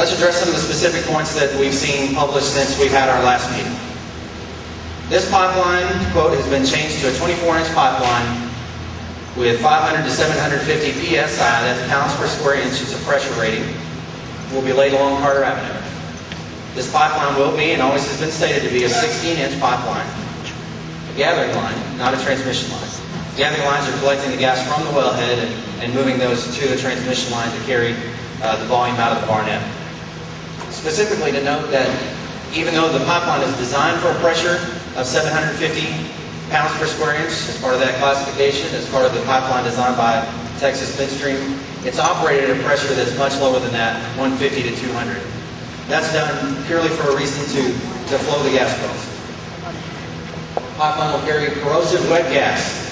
Let's address some of the specific points that we've seen published since we've had our last meeting. This pipeline, quote, has been changed to a 24-inch pipeline with 500 to 750 PSI, that's pounds per square inch, it's a pressure rating, will be laid along Carter Avenue. This pipeline will be, and always has been stated to be, a 16-inch pipeline, a gathering line, not a transmission line. Gathering lines are collecting the gas from the wellhead and moving those to the transmission line to carry the volume out of the barnet. Specifically to note that even though the pipeline is designed for a pressure of 750 pounds per square inch as part of that classification, as part of the pipeline designed by Texas Midstream, it's operated at a pressure that's much lower than that, 150 to 200. That's done purely for a reason to flow the gas wells. Pipeline will carry corrosive wet gas.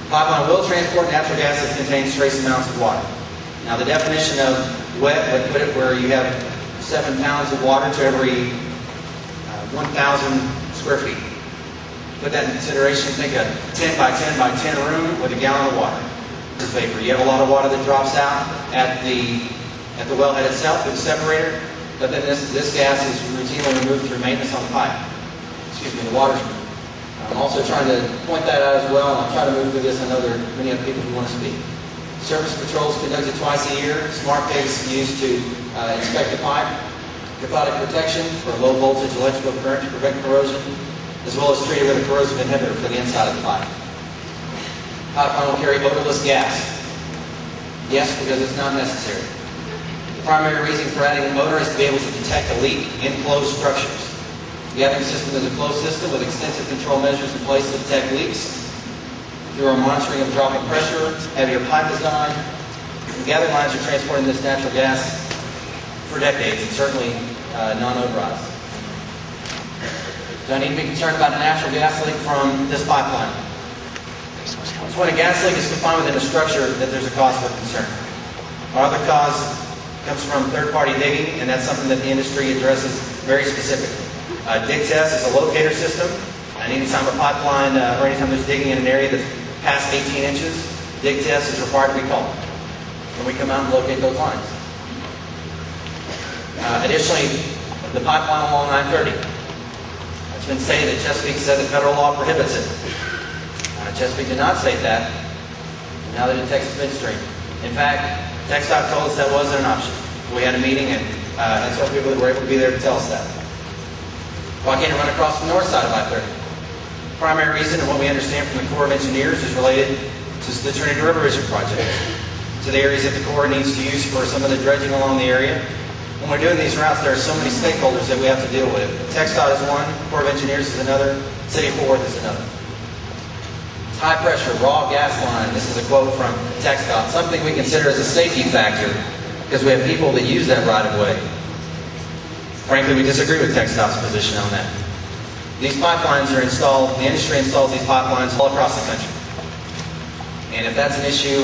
Pipeline will transport natural gas that contains trace amounts of water. Now the definition of wet would put it where you have 7 pounds of water to every 1,000 square feet. Put that in consideration. Think a 10 by 10 by 10 room with a gallon of water. This is vapor. You have a lot of water that drops out at the wellhead itself with the separator, but then this gas is routinely removed through maintenance on the pipe. Excuse me, the water's removed. I'm also trying to point that out as well, and I'll try to move through this. I know there are many other people who want to speak. Surface patrols conducted twice a year. Smart pigs used to inspect the pipe. Cathodic protection for low voltage electrical current to prevent corrosion, as well as treated with a corrosive inhibitor for the inside of the pipe. Pipeline will carry odorless gas. Yes, because it's not necessary. The primary reason for adding odor is to be able to detect a leak in closed structures. The gathering system is a closed system with extensive control measures in place to detect leaks. Through our monitoring of dropping pressure, heavier pipe design, the gathering lines are transporting this natural gas for decades, and certainly non-odorized. Do I need to be concerned about a natural gas leak from this pipeline? It's when a gas leak is confined within a structure that there's a cause for concern. Our other cause comes from third-party digging, and that's something that the industry addresses very specifically. Dig test is a locator system, and anytime a pipeline or anytime there's digging in an area that's past 18 inches, dig test is required to be called. And we come out and locate those lines. Additionally, the pipeline along 930. It's been stated that Chesapeake said that federal law prohibits it. Chesapeake did not state that. Now that it's Texas Midstream. In fact, TxDOT told us that wasn't an option. We had a meeting, and that's what people that were able to be there to tell us that. Why can't it run across the north side of I-30? Primary reason, and what we understand from the Corps of Engineers, is related to the Trinity River Vision Project, to the areas that the Corps needs to use for some of the dredging along the area. When we're doing these routes, there are so many stakeholders that we have to deal with. TxDOT is one, Corps of Engineers is another, City of Fort Worth is another. It's high pressure, raw gas line. This is a quote from TxDOT, something we consider as a safety factor because we have people that use that right of way. Frankly, we disagree with TxDOT's position on that. These pipelines are installed, the industry installs these pipelines all across the country. And if that's an issue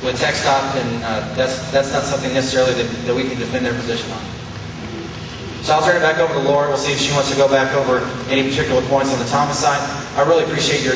with TxDOT, then that's not something necessarily that we can defend their position on. So I'll turn it back over to Laura. We'll see if she wants to go back over any particular points on the Thomas side. I really appreciate your attention.